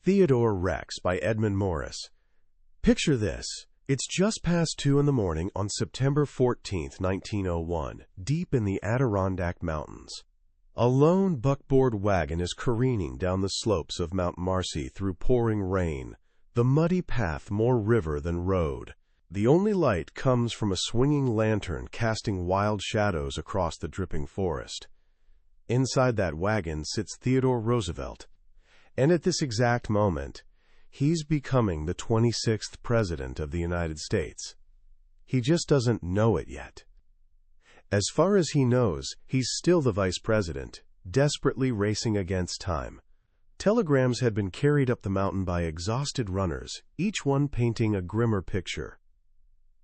Theodore Rex by Edmund Morris. Picture this. It's just past 2 in the morning on September 14, 1901, deep in the Adirondack Mountains. A lone buckboard wagon is careening down the slopes of Mount Marcy through pouring rain, the muddy path more river than road. The only light comes from a swinging lantern casting wild shadows across the dripping forest. Inside that wagon sits Theodore Roosevelt, and at this exact moment, he's becoming the 26th President of the United States. He just doesn't know it yet. As far as he knows, he's still the Vice President, desperately racing against time. Telegrams had been carried up the mountain by exhausted runners, each one painting a grimmer picture.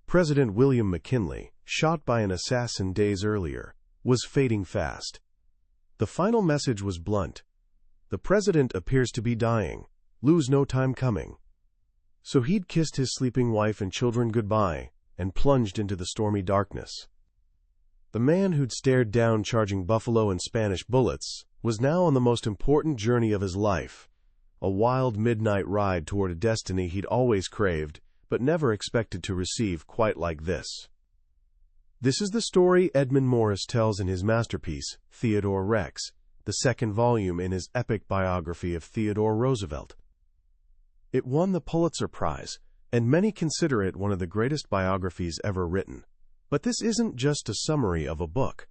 President William McKinley, shot by an assassin days earlier, was fading fast. The final message was blunt. The president appears to be dying. Lose no time coming. So he'd kissed his sleeping wife and children goodbye and plunged into the stormy darkness. The man who'd stared down charging buffalo and Spanish bullets was now on the most important journey of his life, a wild midnight ride toward a destiny he'd always craved but never expected to receive quite like this. This is the story Edmund Morris tells in his masterpiece, Theodore Rex, the second volume in his epic biography of Theodore Roosevelt. It won the Pulitzer Prize, and many consider it one of the greatest biographies ever written. But this isn't just a summary of a book.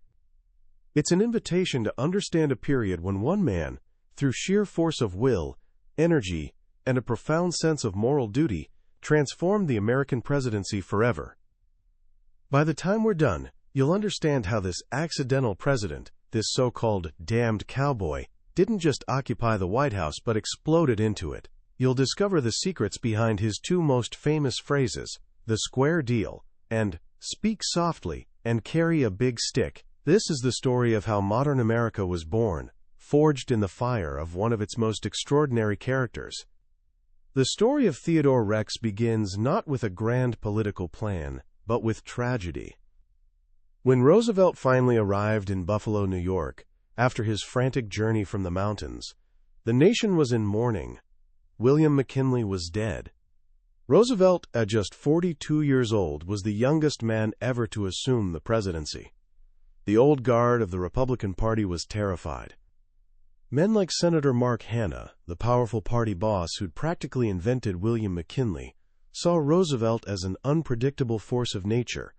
It's an invitation to understand a period when one man, through sheer force of will, energy, and a profound sense of moral duty, transformed the American presidency forever. By the time we're done, you'll understand how this accidental president, this so-called damned cowboy, didn't just occupy the White House but exploded into it. You'll discover the secrets behind his two most famous phrases, the square deal, and speak softly and carry a big stick. This is the story of how modern America was born, forged in the fire of one of its most extraordinary characters. The story of Theodore Rex begins not with a grand political plan, but with tragedy. When Roosevelt finally arrived in Buffalo, New York, after his frantic journey from the mountains, the nation was in mourning. William McKinley was dead. Roosevelt, at just 42 years old, was the youngest man ever to assume the presidency. The old guard of the Republican Party was terrified. Men like Senator Mark Hanna, the powerful party boss who'd practically invented William McKinley, saw Roosevelt as an unpredictable force of nature,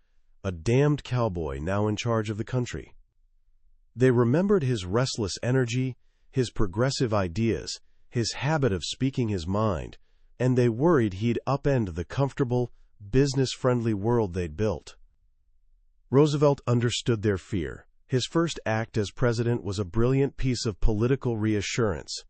a damned cowboy now in charge of the country. They remembered his restless energy, his progressive ideas, his habit of speaking his mind, and they worried he'd upend the comfortable, business-friendly world they'd built. Roosevelt understood their fear. His first act as president was a brilliant piece of political reassurance.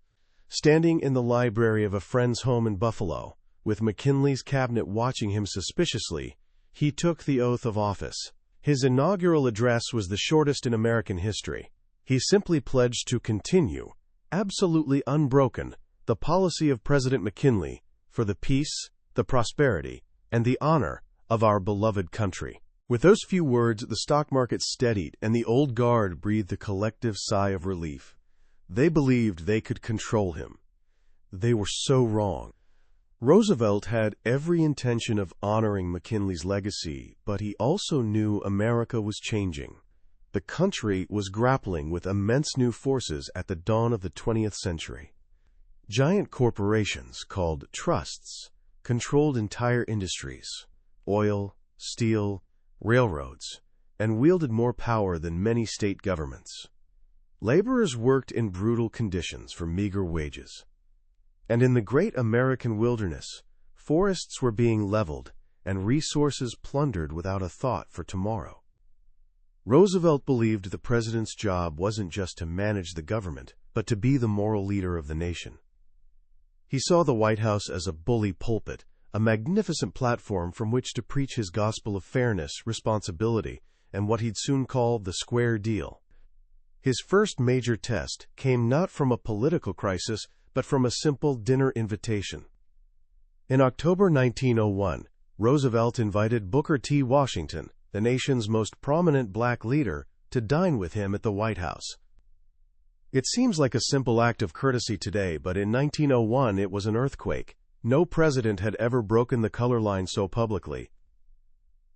Standing in the library of a friend's home in Buffalo, with McKinley's cabinet watching him suspiciously, he took the oath of office. His inaugural address was the shortest in American history. He simply pledged to continue, absolutely unbroken, the policy of President McKinley for the peace, the prosperity, and the honor of our beloved country. With those few words, the stock market steadied, and the old guard breathed a collective sigh of relief. They believed they could control him. They were so wrong. Roosevelt had every intention of honoring McKinley's legacy, but he also knew America was changing. The country was grappling with immense new forces at the dawn of the 20th century. Giant corporations called trusts controlled entire industries, oil, steel, railroads, and wielded more power than many state governments. Laborers worked in brutal conditions for meager wages. And in the great American wilderness, forests were being leveled and resources plundered without a thought for tomorrow. Roosevelt believed the president's job wasn't just to manage the government, but to be the moral leader of the nation. He saw the White House as a bully pulpit, a magnificent platform from which to preach his gospel of fairness, responsibility, and what he'd soon call the square deal. His first major test came not from a political crisis, but from a simple dinner invitation. In October 1901, Roosevelt invited Booker T. Washington, the nation's most prominent black leader, to dine with him at the White House. It seems like a simple act of courtesy today, but in 1901 it was an earthquake. No president had ever broken the color line so publicly.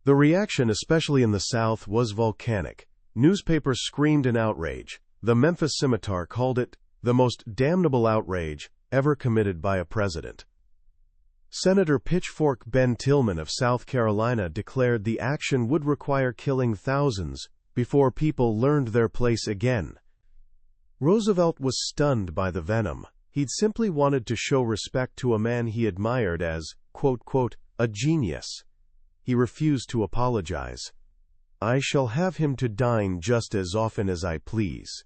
The reaction, especially in the South, was volcanic. Newspapers screamed in outrage. The Memphis Scimitar called it the most damnable outrage ever committed by a president. Senator Pitchfork Ben Tillman of South Carolina declared the action would require killing thousands before people learned their place again. Roosevelt was stunned by the venom. He'd simply wanted to show respect to a man he admired as, quote, a genius. He refused to apologize. "I shall have him to dine just as often as I please,"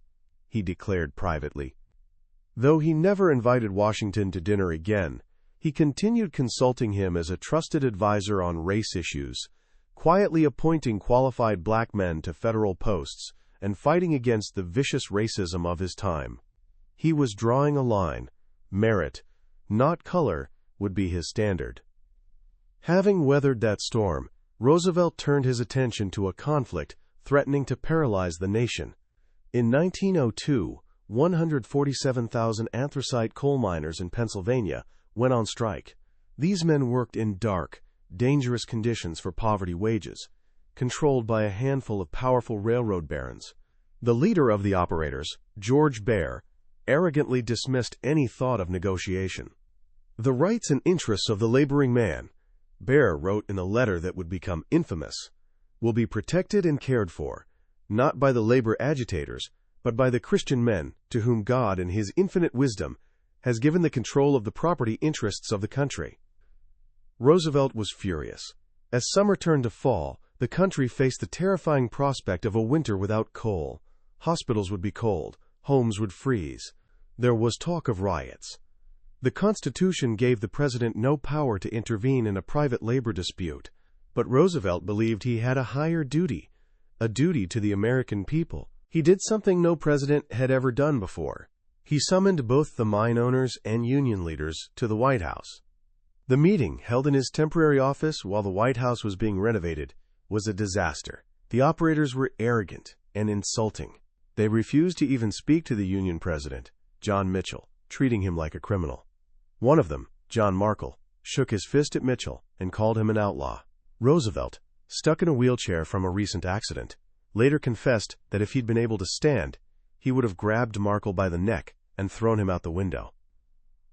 he declared privately. Though he never invited Washington to dinner again, he continued consulting him as a trusted advisor on race issues, quietly appointing qualified black men to federal posts and fighting against the vicious racism of his time. He was drawing a line. Merit, not color, would be his standard. Having weathered that storm, Roosevelt turned his attention to a conflict threatening to paralyze the nation. In 1902, 147,000 anthracite coal miners in Pennsylvania went on strike. These men worked in dark, dangerous conditions for poverty wages, controlled by a handful of powerful railroad barons. The leader of the operators, George Bear, arrogantly dismissed any thought of negotiation. "The rights and interests of the laboring man," Bear wrote in a letter that would become infamous, "will be protected and cared for, not by the labor agitators, but by the Christian men to whom God in his infinite wisdom has given the control of the property interests of the country." Roosevelt was furious. As summer turned to fall, the country faced the terrifying prospect of a winter without coal. Hospitals would be cold, homes would freeze. There was talk of riots. The Constitution gave the president no power to intervene in a private labor dispute, but Roosevelt believed he had a higher duty, a duty to the American people. He did something no president had ever done before. He summoned both the mine owners and union leaders to the White House. The meeting, held in his temporary office while the White House was being renovated, was a disaster. The operators were arrogant and insulting. They refused to even speak to the union president, John Mitchell, treating him like a criminal. One of them, John Markle, shook his fist at Mitchell and called him an outlaw. Roosevelt, stuck in a wheelchair from a recent accident, later confessed that if he'd been able to stand, he would have grabbed Markle by the neck and thrown him out the window.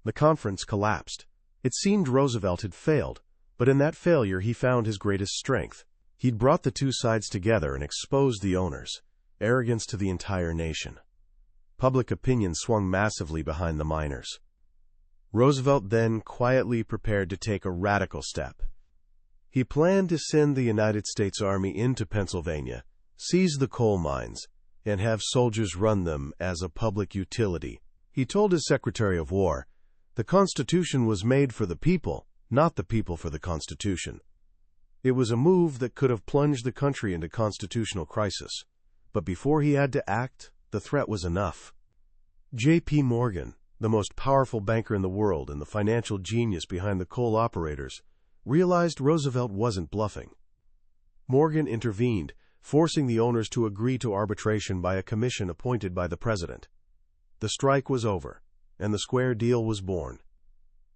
The conference collapsed. It seemed Roosevelt had failed, but in that failure he found his greatest strength. He'd brought the two sides together and exposed the owners, arrogance to the entire nation. Public opinion swung massively behind the miners. Roosevelt then quietly prepared to take a radical step. He planned to send the United States Army into Pennsylvania, seize the coal mines, and have soldiers run them as a public utility. He told his Secretary of War, "The Constitution was made for the people, not the people for the Constitution." It was a move that could have plunged the country into constitutional crisis. But before he had to act, the threat was enough. J.P. Morgan, the most powerful banker in the world and the financial genius behind the coal operators, realized Roosevelt wasn't bluffing. Morgan intervened, forcing the owners to agree to arbitration by a commission appointed by the president. The strike was over, and the square deal was born.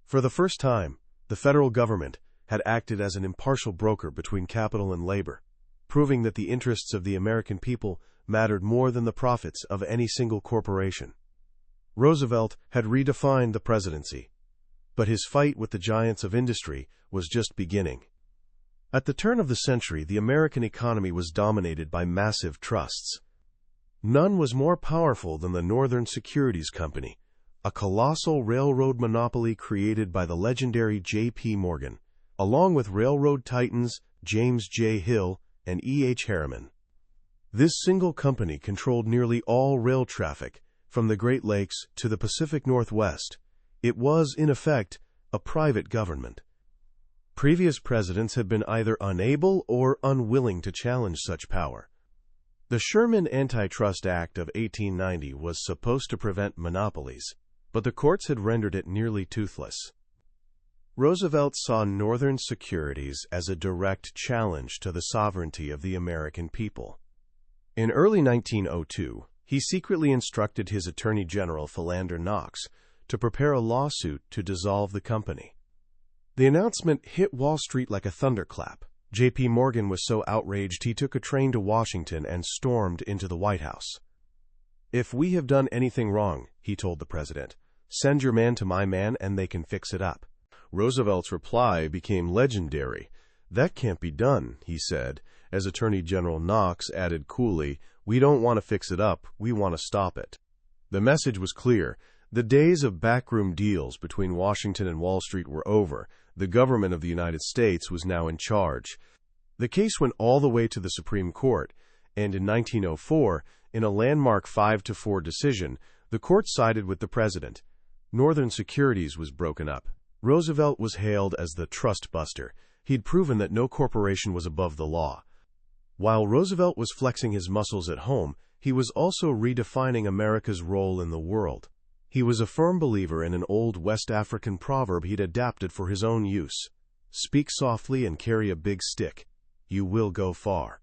For the first time, the federal government had acted as an impartial broker between capital and labor, proving that the interests of the American people mattered more than the profits of any single corporation. Roosevelt had redefined the presidency, but his fight with the giants of industry was just beginning. At the turn of the century, the American economy was dominated by massive trusts. None was more powerful than the Northern Securities Company, a colossal railroad monopoly created by the legendary J.P. Morgan, along with railroad titans James J. Hill and E. H. Harriman. This single company controlled nearly all rail traffic, from the Great Lakes to the Pacific Northwest. It was, in effect, a private government. Previous presidents had been either unable or unwilling to challenge such power. The Sherman Antitrust Act of 1890 was supposed to prevent monopolies, but the courts had rendered it nearly toothless. Roosevelt saw Northern securities as a direct challenge to the sovereignty of the American people. In early 1902, He secretly instructed his Attorney General, Philander Knox, to prepare a lawsuit to dissolve the company. The announcement hit Wall Street like a thunderclap. J.P. Morgan was so outraged he took a train to Washington and stormed into the White House. "If we have done anything wrong," he told the president, "send your man to my man and they can fix it up." Roosevelt's reply became legendary. "That can't be done," he said, as Attorney General Knox added coolly, "We don't want to fix it up, we want to stop it." The message was clear. The days of backroom deals between Washington and Wall Street were over. The government of the United States was now in charge. The case went all the way to the Supreme Court, and in 1904, in a landmark 5-4 decision, the court sided with the president. Northern Securities was broken up. Roosevelt was hailed as the trust buster. He'd proven that no corporation was above the law. While Roosevelt was flexing his muscles at home, he was also redefining America's role in the world. He was a firm believer in an old West African proverb he'd adapted for his own use: "Speak softly and carry a big stick. You will go far."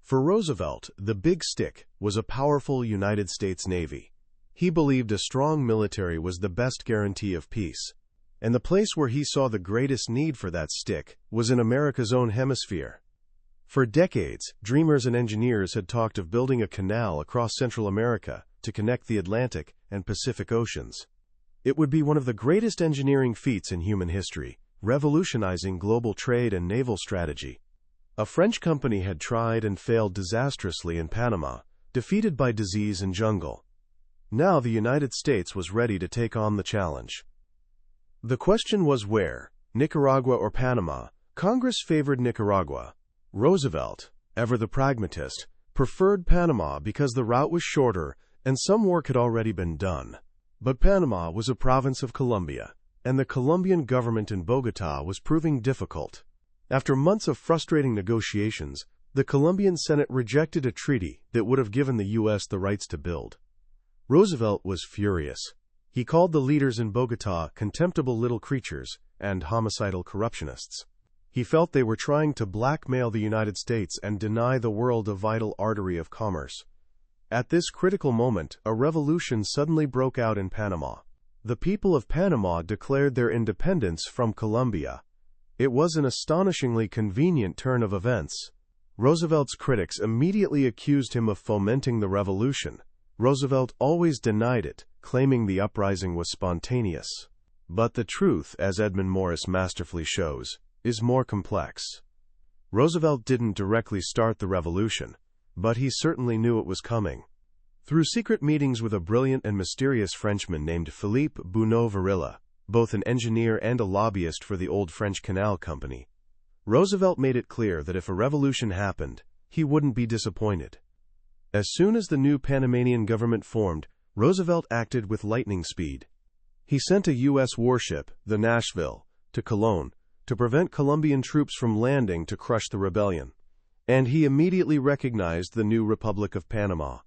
For Roosevelt, the big stick was a powerful United States Navy. He believed a strong military was the best guarantee of peace. And the place where he saw the greatest need for that stick was in America's own hemisphere. For decades, dreamers and engineers had talked of building a canal across Central America to connect the Atlantic and Pacific Oceans. It would be one of the greatest engineering feats in human history, revolutionizing global trade and naval strategy. A French company had tried and failed disastrously in Panama, defeated by disease and jungle. Now the United States was ready to take on the challenge. The question was where, Nicaragua or Panama? Congress favored Nicaragua. Roosevelt, ever the pragmatist, preferred Panama because the route was shorter and some work had already been done. But Panama was a province of Colombia, and the Colombian government in Bogotá was proving difficult. After months of frustrating negotiations, the Colombian Senate rejected a treaty that would have given the U.S. the rights to build. Roosevelt was furious. He called the leaders in Bogotá contemptible little creatures and homicidal corruptionists. He felt they were trying to blackmail the United States and deny the world a vital artery of commerce. At this critical moment, a revolution suddenly broke out in Panama. The people of Panama declared their independence from Colombia. It was an astonishingly convenient turn of events. Roosevelt's critics immediately accused him of fomenting the revolution. Roosevelt always denied it, claiming the uprising was spontaneous. But the truth, as Edmund Morris masterfully shows, is more complex. Roosevelt didn't directly start the revolution, but he certainly knew it was coming. Through secret meetings with a brilliant and mysterious Frenchman named Philippe Bunau-Varilla, both an engineer and a lobbyist for the old French Canal Company, Roosevelt made it clear that if a revolution happened, he wouldn't be disappointed. As soon as the new Panamanian government formed, Roosevelt acted with lightning speed. He sent a U.S. warship, the Nashville, to Cologne to prevent Colombian troops from landing to crush the rebellion. And he immediately recognized the new Republic of Panama.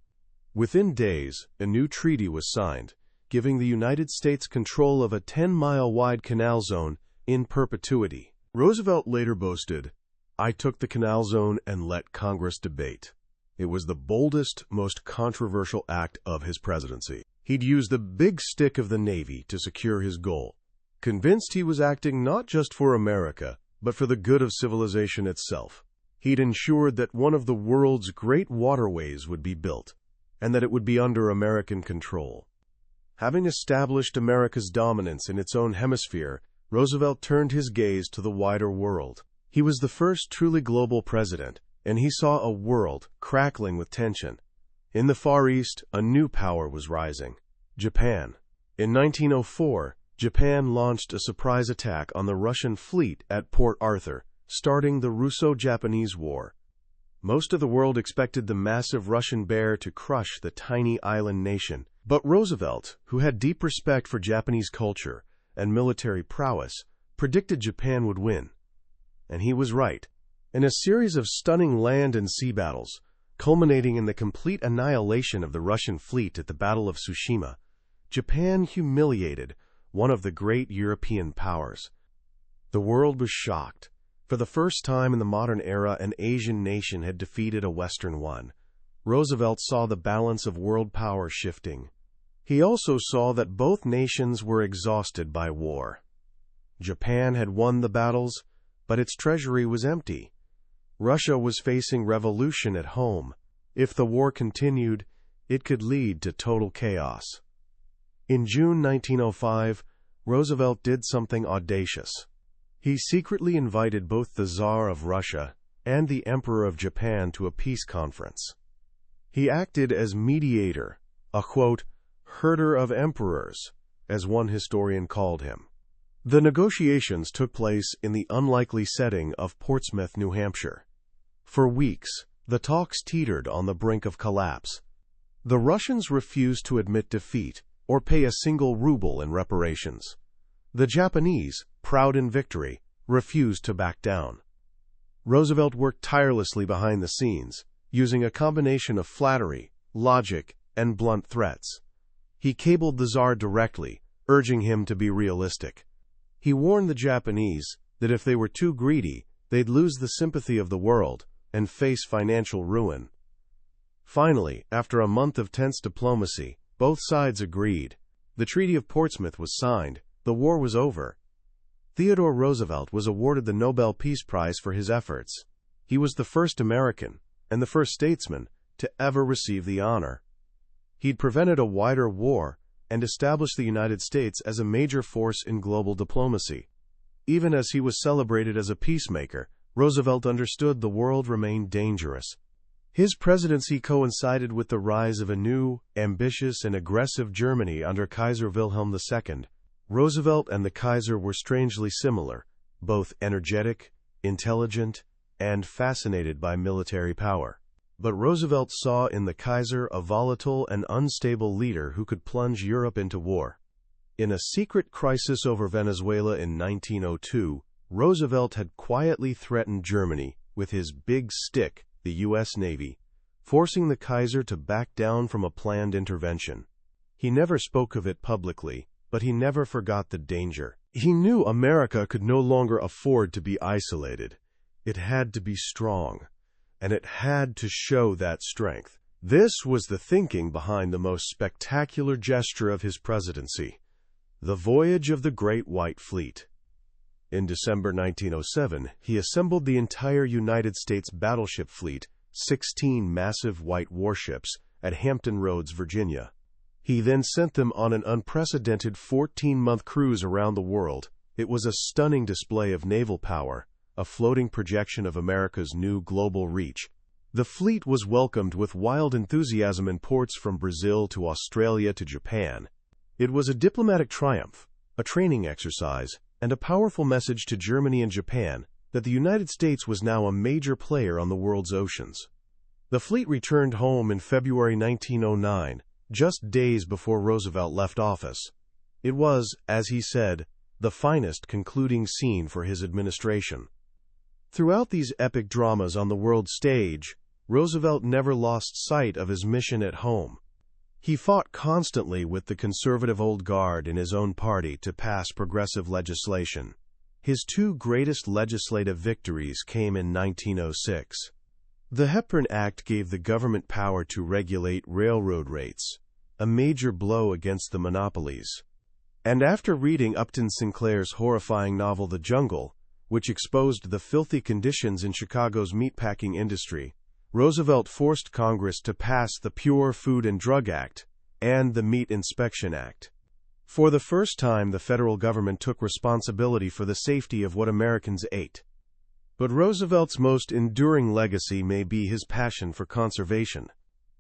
Within days, a new treaty was signed, giving the United States control of a 10-mile-wide canal zone in perpetuity. Roosevelt later boasted, "I took the canal zone and let Congress debate." It was the boldest, most controversial act of his presidency. He'd used the big stick of the Navy to secure his goal, convinced he was acting not just for America, but for the good of civilization itself. He'd ensured that one of the world's great waterways would be built, and that it would be under American control. Having established America's dominance in its own hemisphere, Roosevelt turned his gaze to the wider world. He was the first truly global president, and he saw a world crackling with tension. In the Far East, a new power was rising: Japan. In 1904, Japan launched a surprise attack on the Russian fleet at Port Arthur, starting the Russo-Japanese War. Most of the world expected the massive Russian bear to crush the tiny island nation, but Roosevelt, who had deep respect for Japanese culture and military prowess, predicted Japan would win. And he was right. In a series of stunning land and sea battles, culminating in the complete annihilation of the Russian fleet at the Battle of Tsushima, Japan humiliated one of the great European powers. The world was shocked. For the first time in the modern era, an Asian nation had defeated a Western one. Roosevelt saw the balance of world power shifting. He also saw that both nations were exhausted by war. Japan had won the battles, but its treasury was empty. Russia was facing revolution at home. If the war continued, it could lead to total chaos. In June 1905, Roosevelt did something audacious. He secretly invited both the Tsar of Russia and the Emperor of Japan to a peace conference. He acted as mediator, a, quote, herder of emperors, as one historian called him. The negotiations took place in the unlikely setting of Portsmouth, New Hampshire. For weeks, the talks teetered on the brink of collapse. The Russians refused to admit defeat or pay a single ruble in reparations. The Japanese, proud in victory, refused to back down. Roosevelt worked tirelessly behind the scenes, using a combination of flattery, logic, and blunt threats. He cabled the Tsar directly, urging him to be realistic. He warned the Japanese that if they were too greedy, they'd lose the sympathy of the world and face financial ruin. Finally, after a month of tense diplomacy, both sides agreed. The Treaty of Portsmouth was signed. The war was over. Theodore Roosevelt was awarded the Nobel Peace Prize for his efforts. He was the first American, and the first statesman, to ever receive the honor. He'd prevented a wider war and established the United States as a major force in global diplomacy. Even as he was celebrated as a peacemaker, Roosevelt understood the world remained dangerous. His presidency coincided with the rise of a new, ambitious, and aggressive Germany under Kaiser Wilhelm II. Roosevelt and the Kaiser were strangely similar, both energetic, intelligent, and fascinated by military power. But Roosevelt saw in the Kaiser a volatile and unstable leader who could plunge Europe into war. In a secret crisis over Venezuela in 1902, Roosevelt had quietly threatened Germany with his big stick, the U.S. Navy, forcing the Kaiser to back down from a planned intervention. He never spoke of it publicly, but he never forgot the danger. He knew America could no longer afford to be isolated. It had to be strong, and it had to show that strength. This was the thinking behind the most spectacular gesture of his presidency, the voyage of the Great White Fleet. In December 1907, he assembled the entire United States battleship fleet, 16 massive white warships, at Hampton Roads, Virginia. He then sent them on an unprecedented 14-month cruise around the world. It was a stunning display of naval power, a floating projection of America's new global reach. The fleet was welcomed with wild enthusiasm in ports from Brazil to Australia to Japan. It was a diplomatic triumph, a training exercise, and a powerful message to Germany and Japan that the United States was now a major player on the world's oceans. The fleet returned home in February 1909, just days before Roosevelt left office. It was, as he said, the finest concluding scene for his administration. Throughout these epic dramas on the world stage, Roosevelt never lost sight of his mission at home. He fought constantly with the conservative old guard in his own party to pass progressive legislation. His two greatest legislative victories came in 1906. The Hepburn Act gave the government power to regulate railroad rates, a major blow against the monopolies. And after reading Upton Sinclair's horrifying novel The Jungle, which exposed the filthy conditions in Chicago's meatpacking industry, Roosevelt forced Congress to pass the Pure Food and Drug Act and the Meat Inspection Act. For the first time, the federal government took responsibility for the safety of what Americans ate. But Roosevelt's most enduring legacy may be his passion for conservation.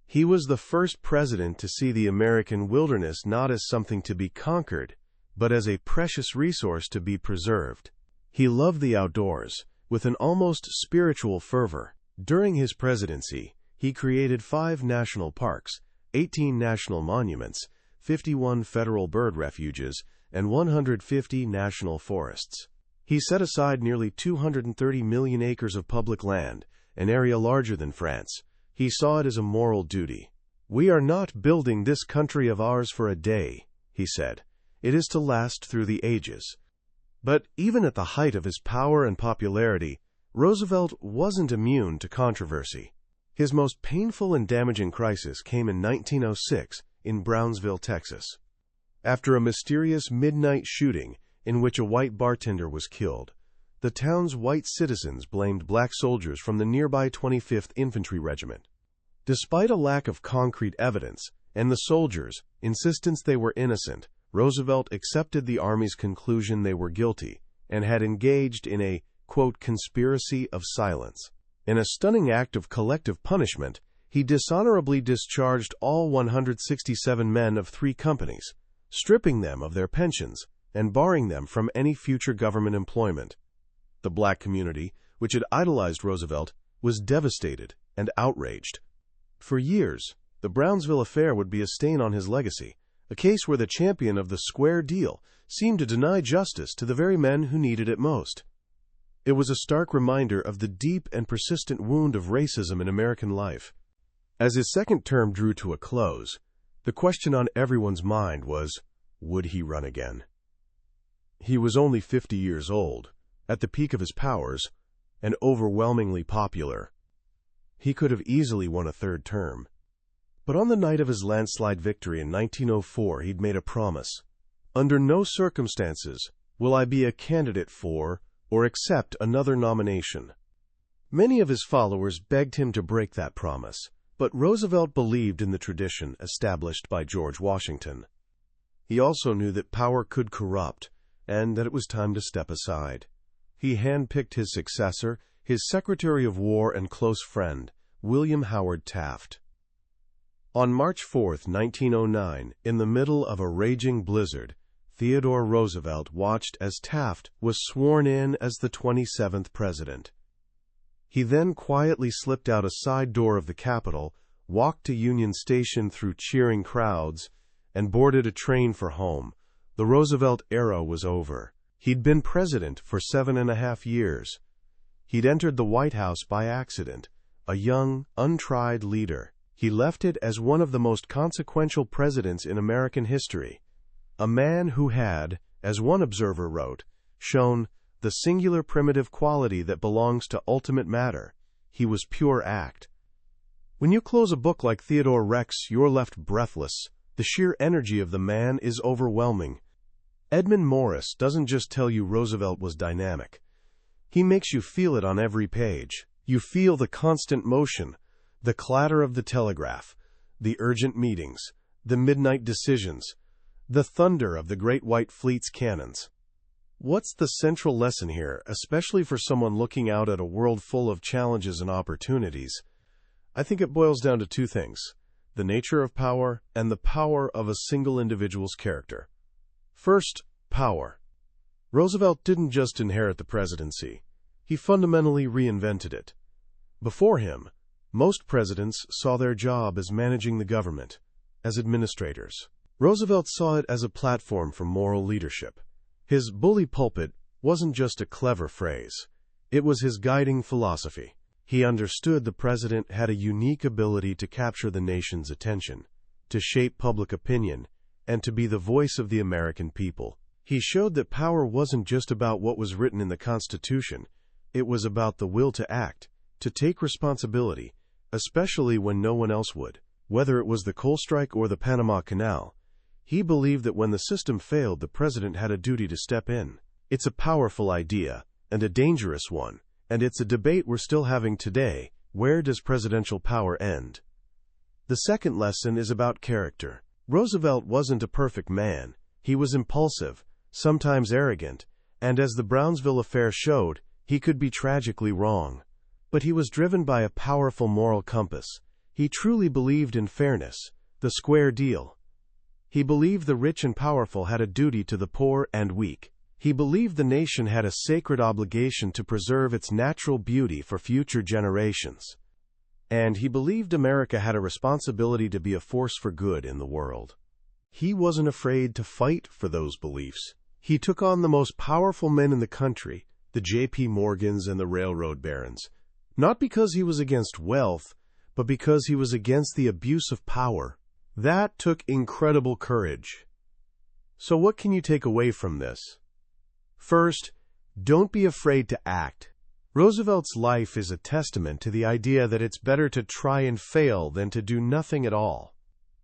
He was the first president to see the American wilderness not as something to be conquered, but as a precious resource to be preserved. He loved the outdoors, with an almost spiritual fervor. During his presidency, he created 5 national parks, 18 national monuments, 51 federal bird refuges, and 150 national forests. He set aside nearly 230 million acres of public land, an area larger than France. He saw it as a moral duty. "We are not building this country of ours for a day," he said. "It is to last through the ages." But even at the height of his power and popularity, Roosevelt wasn't immune to controversy. His most painful and damaging crisis came in 1906 in Brownsville, Texas. After a mysterious midnight shooting in which a white bartender was killed, the town's white citizens blamed black soldiers from the nearby 25th Infantry Regiment. Despite a lack of concrete evidence and the soldiers' insistence they were innocent, Roosevelt accepted the Army's conclusion they were guilty and had engaged in a, quote, conspiracy of silence. In a stunning act of collective punishment, he dishonorably discharged all 167 men of 3 companies, stripping them of their pensions and barring them from any future government employment. The black community, which had idolized Roosevelt, was devastated and outraged. For years, the Brownsville affair would be a stain on his legacy, a case where the champion of the square deal seemed to deny justice to the very men who needed it most. It was a stark reminder of the deep and persistent wound of racism in American life. As his second term drew to a close, the question on everyone's mind was, would he run again? He was only 50 years old, at the peak of his powers, and overwhelmingly popular. He could have easily won a third term. But on the night of his landslide victory in 1904, he'd made a promise. Under no circumstances will I be a candidate for or accept another nomination. Many of his followers begged him to break that promise, but Roosevelt believed in the tradition established by George Washington. He also knew that power could corrupt, and that it was time to step aside. He handpicked his successor, his Secretary of War and close friend, William Howard Taft. On March 4, 1909, in the middle of a raging blizzard, Theodore Roosevelt watched as Taft was sworn in as the 27th president. He then quietly slipped out a side door of the Capitol, walked to Union Station through cheering crowds, and boarded a train for home. The Roosevelt era was over. He'd been president for 7.5 years. He'd entered the White House by accident, a young, untried leader. He left it as one of the most consequential presidents in American history, a man who had, as one observer wrote, shown the singular primitive quality that belongs to ultimate matter. He was pure act. When you close a book like Theodore Rex, you're left breathless. The sheer energy of the man is overwhelming. Edmund Morris doesn't just tell you Roosevelt was dynamic. He makes you feel it on every page. You feel the constant motion, the clatter of the telegraph, the urgent meetings, the midnight decisions, the thunder of the Great White Fleet's cannons. What's the central lesson here, especially for someone looking out at a world full of challenges and opportunities? I think it boils down to 2 things: the nature of power and the power of a single individual's character. First, power. Roosevelt didn't just inherit the presidency. He fundamentally reinvented it. Before him, most presidents saw their job as managing the government, as administrators. Roosevelt saw it as a platform for moral leadership. His bully pulpit wasn't just a clever phrase. It was his guiding philosophy. He understood the president had a unique ability to capture the nation's attention, to shape public opinion, and to be the voice of the American people. He showed that power wasn't just about what was written in the Constitution. It was about the will to act, to take responsibility, especially when no one else would. Whether it was the coal strike or the Panama Canal, he believed that when the system failed, the president had a duty to step in. It's a powerful idea, and a dangerous one, and it's a debate we're still having today. Where does presidential power end? The second lesson is about character. Roosevelt wasn't a perfect man. He was impulsive, sometimes arrogant, and as the Brownsville affair showed, he could be tragically wrong. But he was driven by a powerful moral compass. He truly believed in fairness, the square deal. He believed the rich and powerful had a duty to the poor and weak. He believed the nation had a sacred obligation to preserve its natural beauty for future generations. And he believed America had a responsibility to be a force for good in the world. He wasn't afraid to fight for those beliefs. He took on the most powerful men in the country, the J.P. Morgans and the railroad barons, not because he was against wealth, but because he was against the abuse of power. That took incredible courage. So what can you take away from this? First, don't be afraid to act. Roosevelt's life is a testament to the idea that it's better to try and fail than to do nothing at all.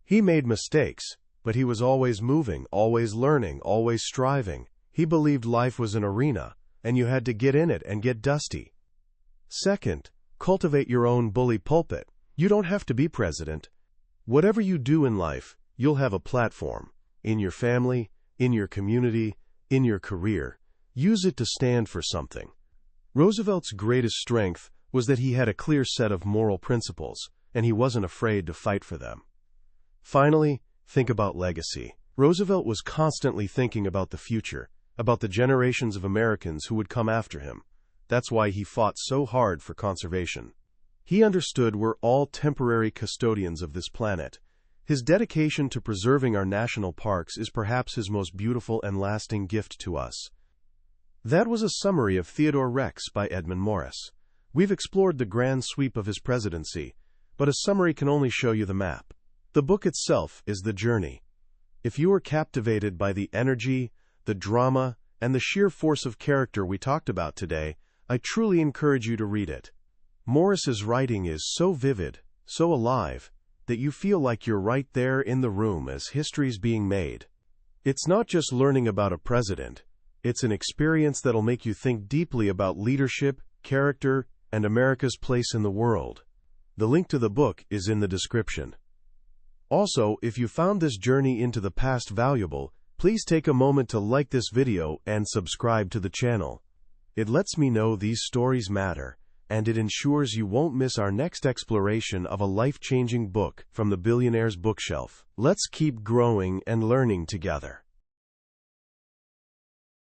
He made mistakes, but he was always moving, always learning, always striving. He believed life was an arena, and you had to get in it and get dusty. Second, cultivate your own bully pulpit. You don't have to be president. Whatever you do in life, you'll have a platform. In your family, in your community, in your career. Use it to stand for something. Roosevelt's greatest strength was that he had a clear set of moral principles, and he wasn't afraid to fight for them. Finally, think about legacy. Roosevelt was constantly thinking about the future, about the generations of Americans who would come after him. That's why he fought so hard for conservation. He understood we're all temporary custodians of this planet. His dedication to preserving our national parks is perhaps his most beautiful and lasting gift to us. That was a summary of Theodore Rex by Edmund Morris. We've explored the grand sweep of his presidency, but a summary can only show you the map. The book itself is the journey. If you are captivated by the energy, the drama, and the sheer force of character we talked about today, I truly encourage you to read it. Morris's writing is so vivid, so alive, that you feel like you're right there in the room as history's being made. It's not just learning about a president. It's an experience that'll make you think deeply about leadership, character, and America's place in the world. The link to the book is in the description. Also, if you found this journey into the past valuable, please take a moment to like this video and subscribe to the channel. It lets me know these stories matter, and it ensures you won't miss our next exploration of a life-changing book from the billionaire's bookshelf. Let's keep growing and learning together.